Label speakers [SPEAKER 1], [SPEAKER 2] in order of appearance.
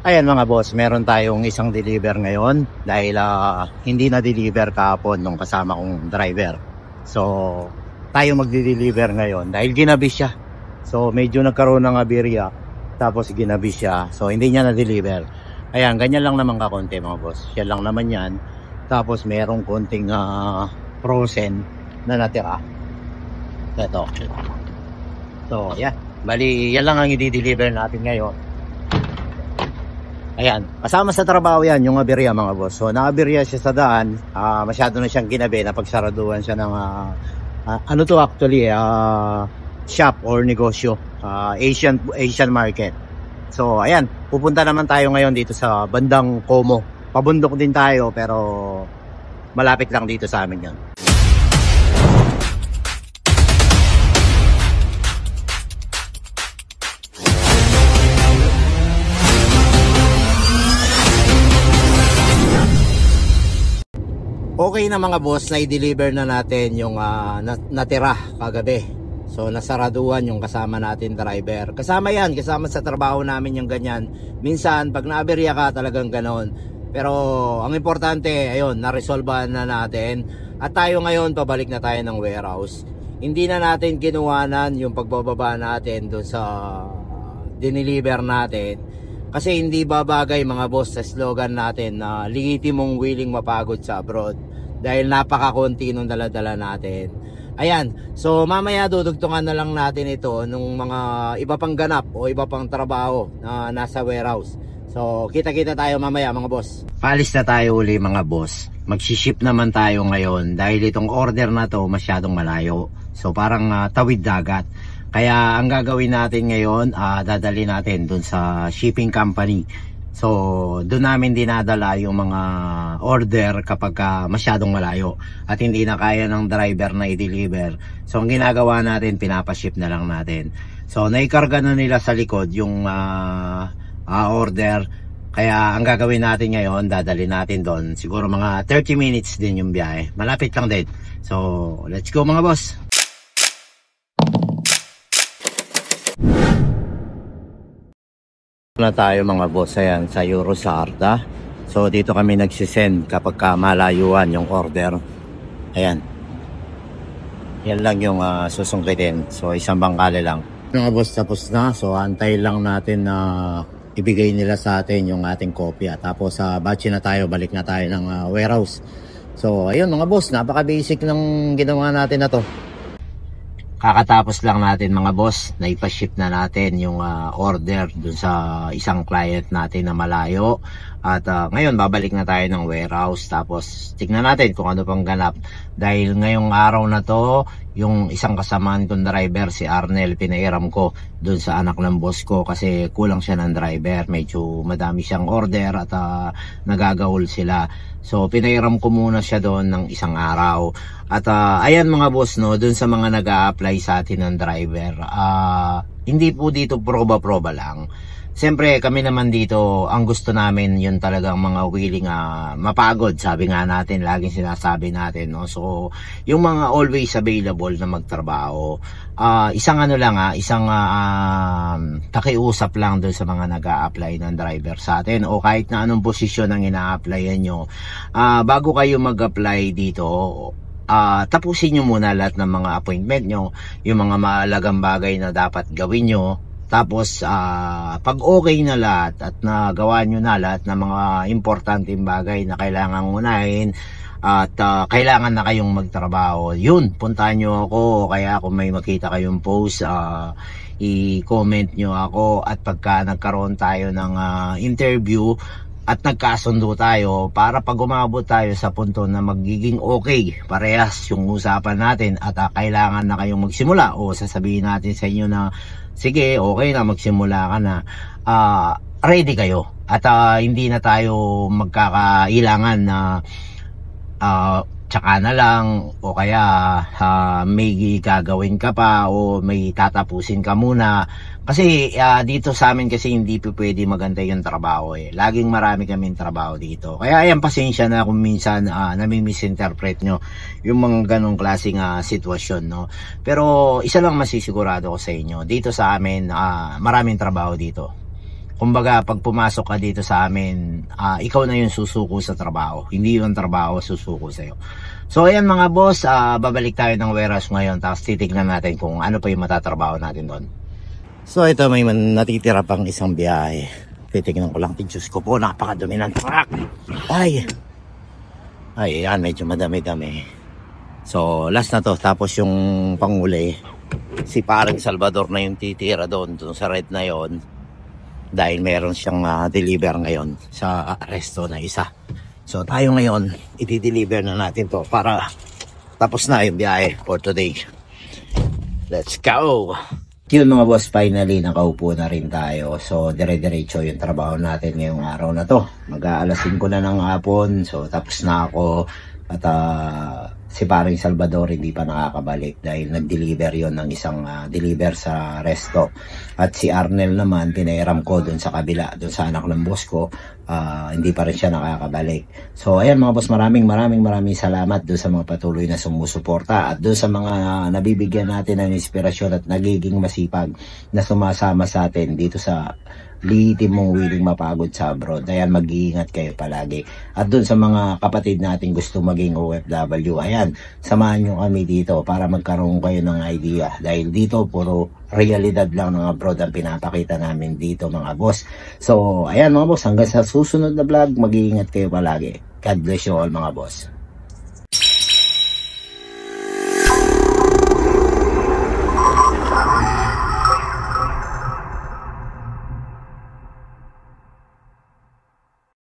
[SPEAKER 1] Ayan mga boss, meron tayong isang deliver ngayon dahil hindi na-deliver kahapon nung kasama kong driver. So, tayo magdi-deliver ngayon dahil ginabi siya. So, medyo nagkaroon ng aberya tapos ginabi siya. So, hindi niya na-deliver. Ayan, ganyan lang naman kakonti mga boss. Yan lang naman yan. Tapos, merong konting frozen na natira. Ito. So, yan. Bali, yan lang ang i-deliver natin ngayon. Ayan, kasama sa trabaho yan, yung aberya mga boss. So, na-aberya siya sa daan, masyado na siyang ginabi, napagsaraduhan siya ng, ano to actually, shop or negosyo, Asian market. So, ayan, pupunta naman tayo ngayon dito sa bandang Como. Pabundok din tayo, pero malapit lang dito sa amin yan. Okay na mga boss, na i-deliver na natin yung natira kagabi. So nasaraduhan yung kasama natin driver. Kasama yan, kasama sa trabaho namin yung ganyan. Minsan pag naaberya ka talagang ganon. Pero ang importante, ayun, naresolbahan na natin. At tayo ngayon, pabalik na tayo ng warehouse. Hindi na natin kinuwanan yung pagbababa natin doon sa dineliver natin. Kasi hindi babagay mga boss sa slogan natin na ligitin mong willing mapagod sa abroad. Dahil napakakunti nung dala-dala natin. Ayan, so mamaya dudugtungan na lang natin ito nung mga iba pang ganap o iba pang trabaho na nasa warehouse. So kita-kita tayo mamaya mga boss. Palis na tayo uli mga boss. Magsiship naman tayo ngayon dahil itong order na to masyadong malayo. So parang tawid dagat. Kaya ang gagawin natin ngayon, dadali natin dun sa shipping company. So, doon namin dinadala yung mga order kapag masyadong malayo at hindi na kaya ng driver na i-deliver. So, ang ginagawa natin, pinapaship na lang natin. So, naikarga na nila sa likod yung order. Kaya ang gagawin natin ngayon, dadali natin doon. Siguro mga 30 minutes din yung biyahe. Malapit lang din. So, let's go mga boss! Na tayo mga boss, ayan, sa Eurosarda. So dito kami nagsisend kapag malayuan yung order. Ayan, yan lang yung susungkitin. So isang bangkale lang mga boss, tapos na. So antay lang natin na ibigay nila sa atin yung ating kopya. Tapos batch na tayo, balik na tayo ng warehouse. So ayun mga boss, napaka basic ng ginawa natin na to. Kakatapos lang natin mga boss, na ipaship na natin yung order dun sa isang client natin na malayo. At ngayon babalik na tayo ng warehouse. Tapos tignan natin kung ano pang ganap. Dahil ngayong araw na to, yung isang kasamaan kong driver, si Arnel, pinairam ko dun sa anak ng boss ko. Kasi kulang siya ng driver. Medyo madami siyang order at nagagawol sila. So pinairam ko muna siya doon ng isang araw. At ayan mga boss, no, dun sa mga nag-a-apply sa atin ng driver, hindi po dito proba-proba lang. Siyempre kami naman dito, ang gusto namin yun talagang mga willing mapagod. Sabi nga natin, laging sinasabi natin, no? So yung mga always available na magtrabaho, isang ano lang, isang pakiusap lang doon sa mga nag-a-apply ng driver sa atin o kahit na anong posisyon ang ina-applyan nyo. Bago kayo mag-apply dito, tapusin nyo muna lahat ng mga appointment nyo, yung mga mahalagang bagay na dapat gawin nyo. Tapos pag okay na lahat at nagawa nyo na lahat ng mga importanteng bagay na kailangan unahin at kailangan na kayong magtrabaho, yun, puntahan nyo ako. Kaya kung may makita kayong post, i-comment nyo ako. At pagka nagkaroon tayo ng interview at nagkasundo tayo, para pag umabot tayo sa punto na magiging okay parehas yung usapan natin at kailangan na kayong magsimula o sasabihin natin sa inyo na sige, okay na, magsimula ka na, ready kayo at hindi na tayo magkakailangan na tsaka na lang o kaya may gagawin ka pa o may tatapusin ka muna. Kasi dito sa amin kasi hindi po pwede magantay yung trabaho eh. Laging marami kaming trabaho dito. Kaya ayan, pasensya na kung minsan nami-misinterpret nyo yung mga ganong klaseng sitwasyon, no. Pero isa lang masisigurado ko sa inyo, dito sa amin maraming trabaho dito. kumbaga pag pumasok ka dito sa amin, ikaw na yung susuko sa trabaho, hindi yung trabaho susuko sa'yo. So ayan mga boss, babalik tayo ng warehouse ngayon, tapos titignan natin kung ano pa yung matatrabaho natin doon. So ito, may natitira pang isang biyahe. Titignan ko lang, Diyos ko po, napakadumi ng truck. Ay, yan, medyo madami-dami. So last na to, tapos yung panguli, si parang Salvador na yung titira doon sa red na yon, dahil meron siyang deliver ngayon sa resto na isa. So tayo ngayon, i-deliver na natin to para tapos na yung biyahe for today. Let's go! Yun mga boss, finally nakaupo na rin tayo. So dire-diretso yung trabaho natin ngayong araw na to. Mag-aalas 5 na ng hapon. So tapos na ako. At si paring Salvador hindi pa nakakabalik dahil nag-deliver yon ng isang deliver sa resto. At si Arnel naman, pinairam ko dun sa kabila, dun sa anak ng boss ko, hindi pa rin siya nakakabalik. So ayan mga boss, maraming salamat dun sa mga patuloy na sumusuporta at dun sa mga nabibigyan natin ng inspirasyon at nagiging masipag na sumasama sa atin dito sa lihitin mong willing mapagod sa abroad. Ayan, mag-iingat kayo palagi. At dun sa mga kapatid natin gusto maging OFW, ayan, samahan nyo kami dito para magkaroon kayo ng idea. Dahil dito, puro realidad lang ng abroad ang pinapakita namin dito mga boss. So, ayan mga boss, hanggang sa susunod na vlog, mag-iingat kayo palagi. God bless you all mga boss.